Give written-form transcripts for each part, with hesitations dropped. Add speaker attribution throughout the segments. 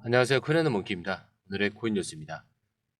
Speaker 1: 안녕하세요. 코리아는 몽키입니다. 오늘의 코인 뉴스입니다.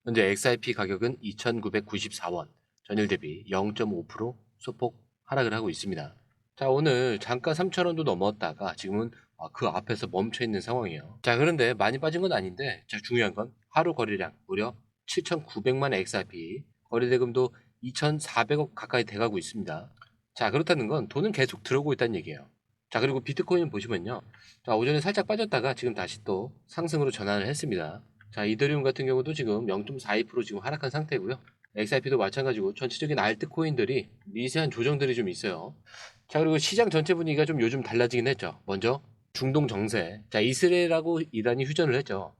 Speaker 1: 현재 XRP 가격은 2,994원, 전일 대비 0.5% 소폭 하락을 하고 있습니다. 자, 오늘 잠깐 3,000원도 넘었다가 지금은 그 앞에서 멈춰 있는 상황이에요. 자, 그런데 많이 빠진 건 아닌데, 자, 중요한 건 하루 거래량 무려 7,900만 XRP, 거래대금도 2,400억 가까이 돼가고 있습니다. 자, 그렇다는 건 돈은 계속 들어오고 있다는 얘기예요. 자, 그리고 비트코인 보시면요. 자, 오전에 살짝 빠졌다가 지금 다시 또 상승으로 전환을 했습니다. 자, 이더리움 같은 경우도 지금 0.42% 지금 하락한 상태고요. XRP도 마찬가지고 전체적인 알트코인들이 미세한 조정들이 좀 있어요. 자, 그리고 시장 전체 분위기가 좀 요즘 달라지긴 했죠. 먼저 중동 정세. 자, 이스라엘하고 이란이 휴전을 했죠.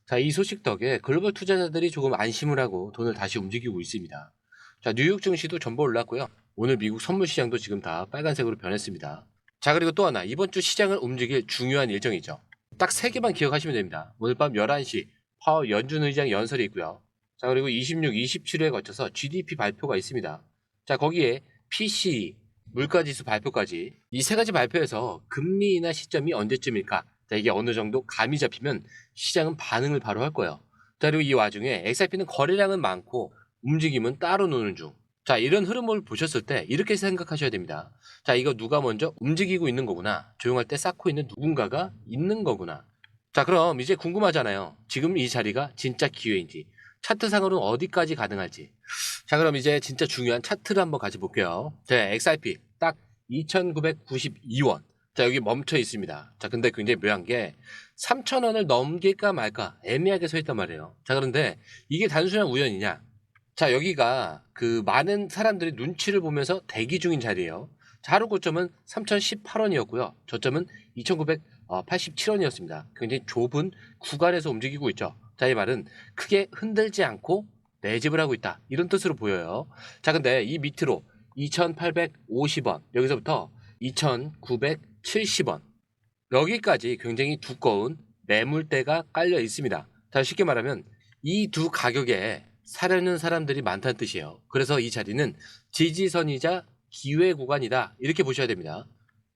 Speaker 1: 자, 이 소식 덕에 글로벌 투자자들이 조금 안심을 하고 돈을 다시 움직이고 있습니다. 자, 뉴욕 증시도 전보 올랐고요. 오늘 미국 선물 시장도 지금 다 빨간색으로 변했습니다. 자, 그리고 또 하나, 이번 주 시장을 움직일 중요한 일정이죠. 딱 3개만 기억하시면 됩니다. 오늘 밤 11시 파월 연준 의장 연설이 있고요. 자, 그리고 26, 27회에 거쳐서 GDP 발표가 있습니다. 자, 거기에 PCE, 물가지수 발표까지 이 3가지 발표에서 금리 인하 시점이 언제쯤일까? 자, 이게 어느 정도 감이 잡히면 시장은 반응을 바로 할 거예요. 자, 그리고 이 와중에 XRP는 거래량은 많고 움직임은 따로 노는 중. 자, 이런 흐름을 보셨을 때 이렇게 생각하셔야 됩니다. 자, 이거 누가 먼저 움직이고 있는 거구나. 조용할 때 쌓고 있는 누군가가 있는 거구나. 자, 그럼 이제 궁금하잖아요. 지금 이 자리가 진짜 기회인지, 차트상으로는 어디까지 가능할지. 자, 그럼 이제 진짜 중요한 차트를 한번 같이 볼게요. 자, XRP 딱 2,992원. 자, 여기 멈춰 있습니다. 자, 근데 굉장히 묘한 게 3,000원을 넘길까 말까 애매하게 서 있단 말이에요. 자, 그런데 이게 단순한 우연이냐? 자, 여기가 그 많은 사람들이 눈치를 보면서 대기 중인 자리예요. 자, 하루 고점은 3,018원이었고요. 저점은 2,987원이었습니다. 굉장히 좁은 구간에서 움직이고 있죠. 자, 이 말은 크게 흔들지 않고 매집을 하고 있다. 이런 뜻으로 보여요. 자, 근데 이 밑으로 2,850원, 여기서부터 2,970원, 여기까지 굉장히 두꺼운 매물대가 깔려 있습니다. 자, 쉽게 말하면 이 두 가격에 사려는 사람들이 많다는 뜻이에요. 그래서 이 자리는 지지선이자 기회 구간이다. 이렇게 보셔야 됩니다.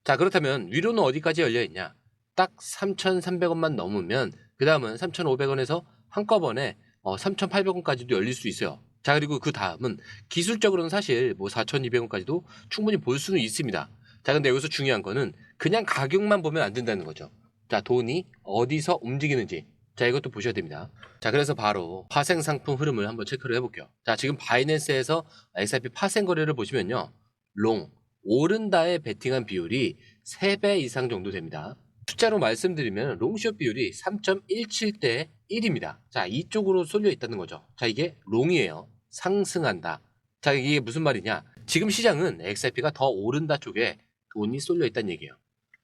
Speaker 1: 자, 그렇다면 위로는 어디까지 열려 있냐? 딱 3,300원만 넘으면 그 다음은 3,500원에서 한꺼번에 3,800원까지도 열릴 수 있어요. 자, 그리고 그 다음은 기술적으로는 사실 뭐 4,200원까지도 충분히 볼 수는 있습니다. 자, 근데 여기서 중요한 거는 그냥 가격만 보면 안 된다는 거죠. 자, 돈이 어디서 움직이는지. 자, 이것도 보셔야 됩니다. 자, 그래서 바로 파생 상품 흐름을 한번 체크를 해볼게요. 자, 지금 바이낸스에서 XRP 파생 거래를 보시면요. 롱, 오른다에 베팅한 비율이 3배 이상 정도 됩니다. 숫자로 말씀드리면 롱숏 비율이 3.17대 1입니다. 자, 이쪽으로 쏠려 있다는 거죠. 자, 이게 롱이에요. 상승한다. 자, 이게 무슨 말이냐? 지금 시장은 XRP가 더 오른다 쪽에 돈이 쏠려 있다는 얘기예요.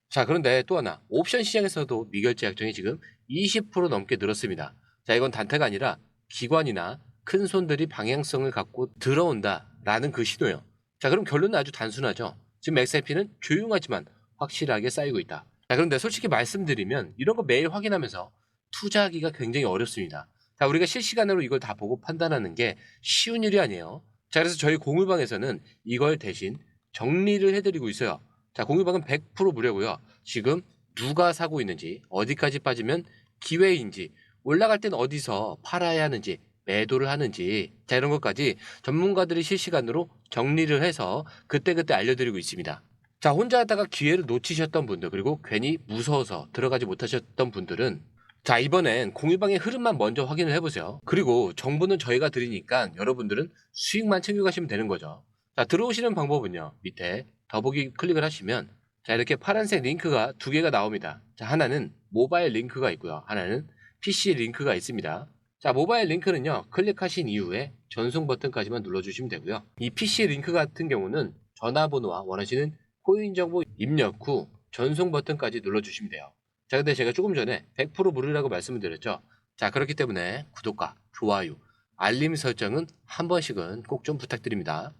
Speaker 1: 자, 그런데 또 하나, 옵션 시장에서도 미결제 약정이 지금 20% 넘게 늘었습니다. 자, 이건 단타가 아니라 기관이나 큰 손들이 방향성을 갖고 들어온다라는 그 신호예요. 자, 그럼 결론은 아주 단순하죠. 지금 XRP는 조용하지만 확실하게 쌓이고 있다. 자, 그런데 솔직히 말씀드리면 이런 거 매일 확인하면서 투자하기가 굉장히 어렵습니다. 자, 우리가 실시간으로 이걸 다 보고 판단하는 게 쉬운 일이 아니에요. 자, 그래서 저희 공유방에서는 이걸 대신 정리를 해드리고 있어요. 자, 공유방은 100% 무료고요. 지금 누가 사고 있는지, 어디까지 빠지면 기회인지, 올라갈 땐 어디서 팔아야 하는지, 매도를 하는지, 자, 이런 것까지 전문가들이 실시간으로 정리를 해서 그때그때 알려드리고 있습니다. 자, 혼자 하다가 기회를 놓치셨던 분들, 그리고 괜히 무서워서 들어가지 못하셨던 분들은 자, 이번엔 공유방의 흐름만 먼저 확인을 해보세요. 그리고 정보는 저희가 드리니까 여러분들은 수익만 챙겨가시면 되는 거죠. 자, 들어오시는 방법은요. 밑에 더보기 클릭을 하시면 자, 이렇게 파란색 링크가 2개가 나옵니다. 자, 하나는 모바일 링크가 있고요. 하나는 PC 링크가 있습니다. 자, 모바일 링크는요. 클릭하신 이후에 전송 버튼까지만 눌러주시면 되고요. 이 PC 링크 같은 경우는 전화번호와 원하시는 코인 정보 입력 후 전송 버튼까지 눌러주시면 돼요. 자, 근데 제가 조금 전에 100% 무료라고 말씀을 드렸죠. 자, 그렇기 때문에 구독과 좋아요, 알림 설정은 한 번씩은 꼭 좀 부탁드립니다.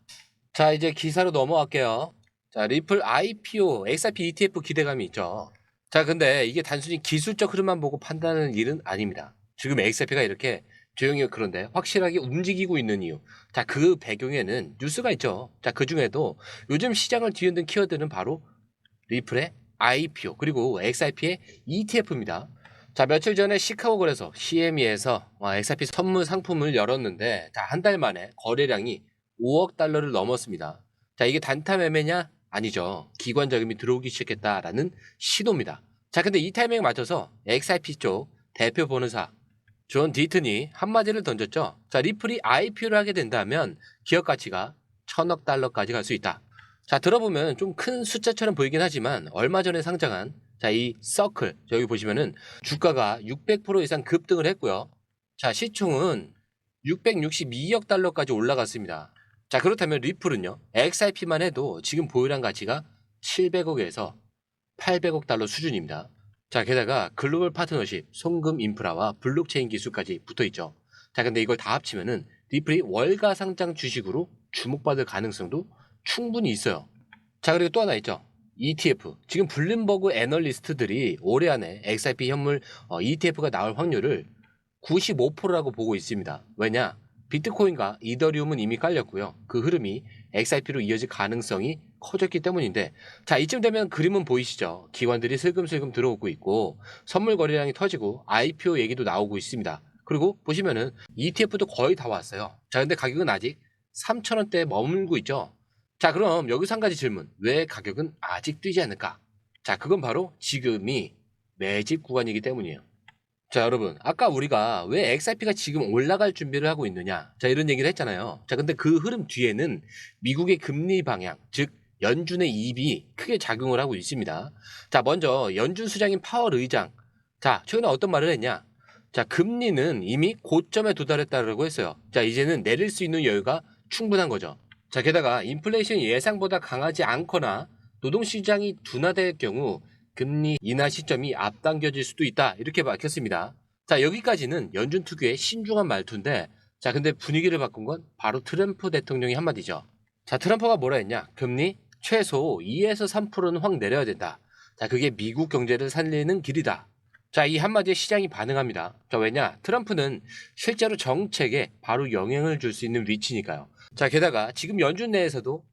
Speaker 1: 자, 이제 기사로 넘어갈게요. 자, 리플 IPO, XRP ETF 기대감이 있죠. 자, 근데 이게 단순히 기술적 흐름만 보고 판단하는 일은 아닙니다. 지금 XRP가 이렇게 조용히 그런데 확실하게 움직이고 있는 이유. 자, 그 배경에는 뉴스가 있죠. 자, 그 중에도 요즘 시장을 뒤흔든 키워드는 바로 리플의 IPO, 그리고 XRP의 ETF입니다. 자, 며칠 전에 시카고 거래소 CME에서 XRP 선물 상품을 열었는데 한 달 만에 거래량이 5억 달러를 넘었습니다. 자, 이게 단타 매매냐? 아니죠. 기관 자금이 들어오기 시작했다라는 신호입니다. 자, 근데 이 타이밍에 맞춰서 XRP 쪽 대표 변호사 존 디튼이 한마디를 던졌죠. 자, 리플이 IPO를 하게 된다면 기업 가치가 1000억 달러까지 갈 수 있다. 자, 들어보면 좀 큰 숫자처럼 보이긴 하지만 얼마 전에 상장한 이 서클 여기 보시면은 주가가 600% 이상 급등을 했고요. 자, 시총은 662억 달러까지 올라갔습니다. 자, 그렇다면 리플은요, XRP만 해도 지금 보유량 가치가 700억에서 800억 달러 수준입니다. 자, 게다가 글로벌 파트너십, 송금 인프라와 블록체인 기술까지 붙어 있죠. 자, 근데 이걸 다 합치면은 리플이 월가 상장 주식으로 주목받을 가능성도 충분히 있어요. 자, 그리고 또 하나 있죠. ETF. 지금 블룸버그 애널리스트들이 올해 안에 XRP 현물 ETF가 나올 확률을 95%라고 보고 있습니다. 왜냐? 비트코인과 이더리움은 이미 깔렸고요. 그 흐름이 XRP로 이어질 가능성이 커졌기 때문인데, 자, 이쯤 되면 그림은 보이시죠? 기관들이 슬금슬금 들어오고 있고 선물 거래량이 터지고 IPO 얘기도 나오고 있습니다. 그리고 보시면은 ETF도 거의 다 왔어요. 자, 근데 가격은 아직 3,000원대에 머물고 있죠. 자, 그럼 여기서 한 가지 질문. 왜 가격은 아직 뛰지 않을까? 자, 그건 바로 지금이 매집 구간이기 때문이에요. 자, 여러분, 아까 우리가 왜 XRP가 지금 올라갈 준비를 하고 있느냐, 자, 이런 얘기를 했잖아요. 자, 근데 그 흐름 뒤에는 미국의 금리 방향, 즉 연준의 입이 크게 작용을 하고 있습니다. 자, 먼저 연준 수장인 파월 의장, 자, 최근에 어떤 말을 했냐? 자, 금리는 이미 고점에 도달했다고 했어요. 자, 이제는 내릴 수 있는 여유가 충분한 거죠. 자, 게다가 인플레이션이 예상보다 강하지 않거나 노동시장이 둔화될 경우 금리 인하 시점이 앞당겨질 수도 있다, 이렇게 밝혔습니다. 자, 여기까지는 연준 특유의 신중한 말투인데, 자, 근데 분위기를 바꾼 건 바로 트럼프 대통령이 한마디죠. 자, 트럼프가 뭐라 했냐? 금리 최소 2에서 3%는 확 내려야 된다. 자, 그게 미국 경제를 살리는 길이다. 자, 이 한마디에 시장이 반응합니다. 자, 왜냐? 트럼프는 실제로 정책에 바로 영향을 줄 수 있는 위치니까요. 자, 게다가 지금 연준 내에서도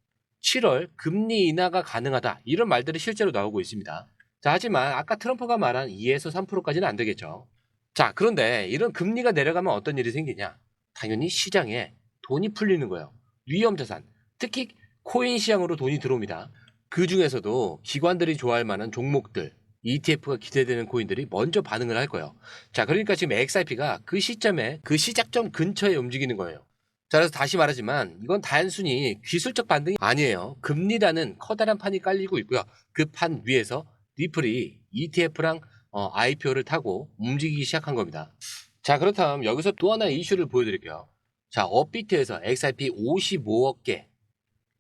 Speaker 1: 7월 금리 인하가 가능하다, 이런 말들이 실제로 나오고 있습니다. 자, 하지만 아까 트럼프가 말한 2에서 3%까지는 안 되겠죠. 자, 그런데 이런 금리가 내려가면 어떤 일이 생기냐? 당연히 시장에 돈이 풀리는 거예요. 위험자산, 특히 코인 시장으로 돈이 들어옵니다. 그 중에서도 기관들이 좋아할 만한 종목들, ETF가 기대되는 코인들이 먼저 반응을 할 거예요. 자, 그러니까 지금 XRP가 그 시점에 그 시작점 근처에 움직이는 거예요. 자, 그래서 다시 말하지만 이건 단순히 기술적 반등이 아니에요. 금리라는 커다란 판이 깔리고 있고요. 그 판 위에서 리플이 ETF랑 IPO를 타고 움직이기 시작한 겁니다. 자, 그렇다면 여기서 또 하나의 이슈를 보여드릴게요. 자, 업비트에서 XRP 55억 개.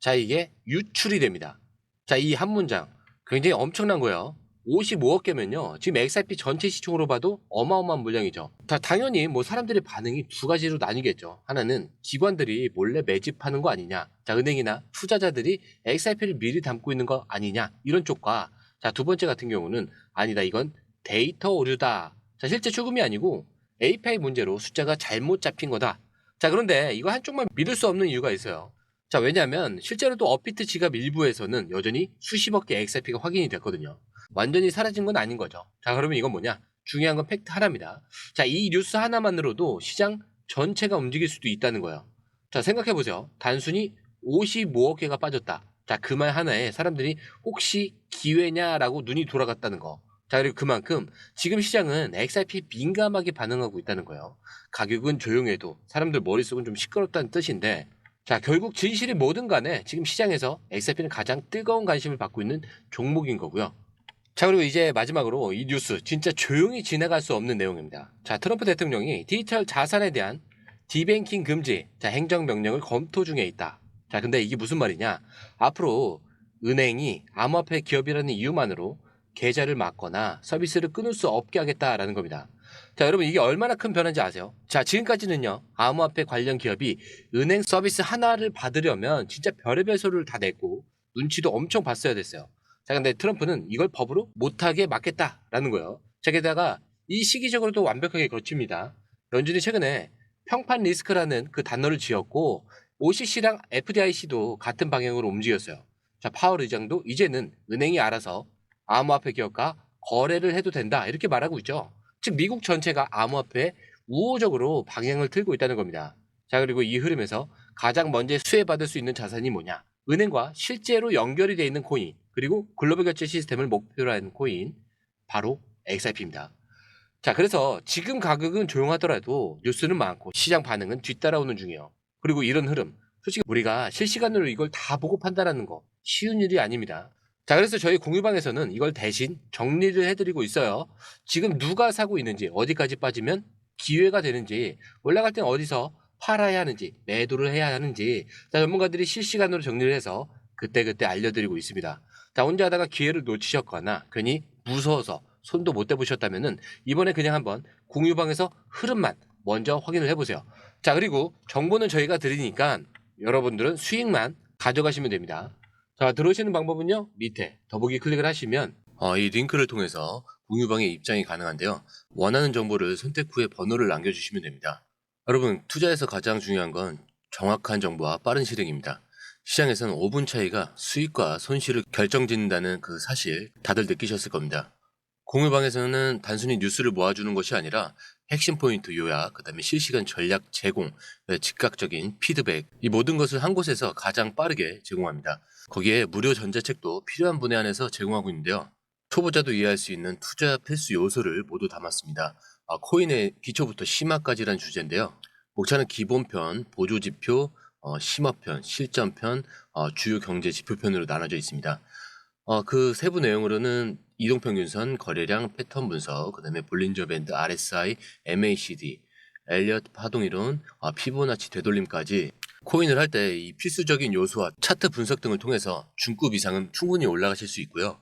Speaker 1: 자, 이게 유출이 됩니다. 자, 이 한 문장 굉장히 엄청난 거예요. 55억 개면요, 지금 XRP 전체 시총으로 봐도 어마어마한 물량이죠. 자, 당연히 뭐 사람들의 반응이 두 가지로 나뉘겠죠. 하나는 기관들이 몰래 매집하는 거 아니냐, 자, 은행이나 투자자들이 XRP를 미리 담고 있는 거 아니냐, 이런 쪽과, 자, 두 번째 같은 경우는 아니다, 이건 데이터 오류다. 자, 실제 출금이 아니고 API 문제로 숫자가 잘못 잡힌 거다. 자, 그런데 이거 한쪽만 믿을 수 없는 이유가 있어요. 자, 왜냐하면 실제로도 업비트 지갑 일부에서는 여전히 수십억 개 XRP가 확인이 됐거든요. 완전히 사라진 건 아닌 거죠. 자, 그러면 이건 뭐냐? 중요한 건 팩트 하나입니다. 자, 이 뉴스 하나만으로도 시장 전체가 움직일 수도 있다는 거예요. 자, 생각해보세요. 단순히 55억 개가 빠졌다. 자, 그 말 하나에 사람들이 혹시 기회냐라고 눈이 돌아갔다는 거. 자, 그리고 그만큼 지금 시장은 XRP 민감하게 반응하고 있다는 거예요. 가격은 조용해도 사람들 머릿속은 좀 시끄럽다는 뜻인데, 자, 결국 진실이 뭐든 간에 지금 시장에서 XRP는 가장 뜨거운 관심을 받고 있는 종목인 거고요. 자, 그리고 이제 마지막으로 이 뉴스 진짜 조용히 지나갈 수 없는 내용입니다. 자, 트럼프 대통령이 디지털 자산에 대한 디뱅킹 금지, 자, 행정명령을 검토 중에 있다. 자, 근데 이게 무슨 말이냐? 앞으로 은행이 암호화폐 기업이라는 이유만으로 계좌를 막거나 서비스를 끊을 수 없게 하겠다라는 겁니다. 자, 여러분, 이게 얼마나 큰 변화인지 아세요? 자, 지금까지는요, 암호화폐 관련 기업이 은행 서비스 하나를 받으려면 진짜 별의별 소리를 다 냈고 눈치도 엄청 봤어야 됐어요. 자, 근데 트럼프는 이걸 법으로 못하게 막겠다라는 거예요. 자, 게다가 이 시기적으로도 완벽하게 거칩니다. 연준이 최근에 평판 리스크라는 그 단어를 지었고 OCC랑 FDIC도 같은 방향으로 움직였어요. 자, 파월 의장도 이제는 은행이 알아서 암호화폐 기업과 거래를 해도 된다, 이렇게 말하고 있죠. 즉 미국 전체가 암호화폐에 우호적으로 방향을 틀고 있다는 겁니다. 자, 그리고 이 흐름에서 가장 먼저 수혜받을 수 있는 자산이 뭐냐? 은행과 실제로 연결이 되어 있는 코인, 그리고 글로벌 결제 시스템을 목표로 하는 코인, 바로 XRP입니다. 자, 그래서 지금 가격은 조용하더라도 뉴스는 많고 시장 반응은 뒤따라오는 중이에요. 그리고 이런 흐름, 솔직히 우리가 실시간으로 이걸 다 보고 판단하는 거 쉬운 일이 아닙니다. 자, 그래서 저희 공유방에서는 이걸 대신 정리를 해드리고 있어요. 지금 누가 사고 있는지, 어디까지 빠지면 기회가 되는지, 올라갈 땐 어디서 팔아야 하는지, 매도를 해야 하는지, 자, 전문가들이 실시간으로 정리를 해서 그때그때 알려드리고 있습니다. 자, 혼자 하다가 기회를 놓치셨거나 괜히 무서워서 손도 못 대보셨다면은 이번에 그냥 한번 공유방에서 흐름만 먼저 확인을 해보세요. 자, 그리고 정보는 저희가 드리니까 여러분들은 수익만 가져가시면 됩니다. 자, 들어오시는 방법은요, 밑에 더보기 클릭을 하시면 이 링크를 통해서 공유방에 입장이 가능한데요. 원하는 정보를 선택 후에 번호를 남겨주시면 됩니다. 여러분, 투자에서 가장 중요한 건 정확한 정보와 빠른 실행입니다. 시장에서는 5분 차이가 수익과 손실을 결정짓는다는 그 사실 다들 느끼셨을 겁니다. 공유방에서는 단순히 뉴스를 모아주는 것이 아니라 핵심 포인트 요약, 그 다음에 실시간 전략 제공, 즉각적인 피드백, 이 모든 것을 한 곳에서 가장 빠르게 제공합니다. 거기에 무료 전자책도 필요한 분에 한해서 제공하고 있는데요. 초보자도 이해할 수 있는 투자 필수 요소를 모두 담았습니다. 코인의 기초부터 심화까지란 주제인데요. 목차는 기본편, 보조지표, 심화편, 실전편, 주요 경제 지표편으로 나눠져 있습니다. 그 세부 내용으로는 이동평균선, 거래량, 패턴 분석, 그 다음에 볼린저 밴드, RSI, MACD, 엘리엇 파동이론, 피보나치 되돌림까지 코인을 할 때 이 필수적인 요소와 차트 분석 등을 통해서 중급 이상은 충분히 올라가실 수 있고요.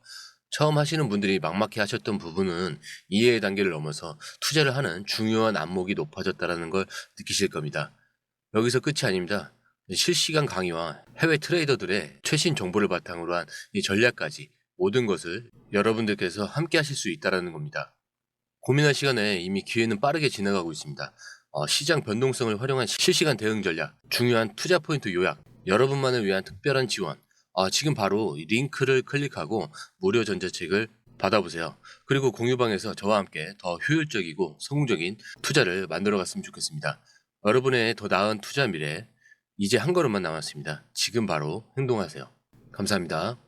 Speaker 1: 처음 하시는 분들이 막막해 하셨던 부분은 이해의 단계를 넘어서 투자를 하는 중요한 안목이 높아졌다는 걸 느끼실 겁니다. 여기서 끝이 아닙니다. 실시간 강의와 해외 트레이더들의 최신 정보를 바탕으로 한 이 전략까지 모든 것을 여러분들께서 함께 하실 수 있다는 겁니다. 고민할 시간에 이미 기회는 빠르게 지나가고 있습니다. 시장 변동성을 활용한 실시간 대응 전략, 중요한 투자 포인트 요약, 여러분만을 위한 특별한 지원, 지금 바로 이 링크를 클릭하고 무료 전자책을 받아보세요. 그리고 공유방에서 저와 함께 더 효율적이고 성공적인 투자를 만들어 갔으면 좋겠습니다. 여러분의 더 나은 투자 미래, 이제 한 걸음만 남았습니다. 지금 바로 행동하세요. 감사합니다.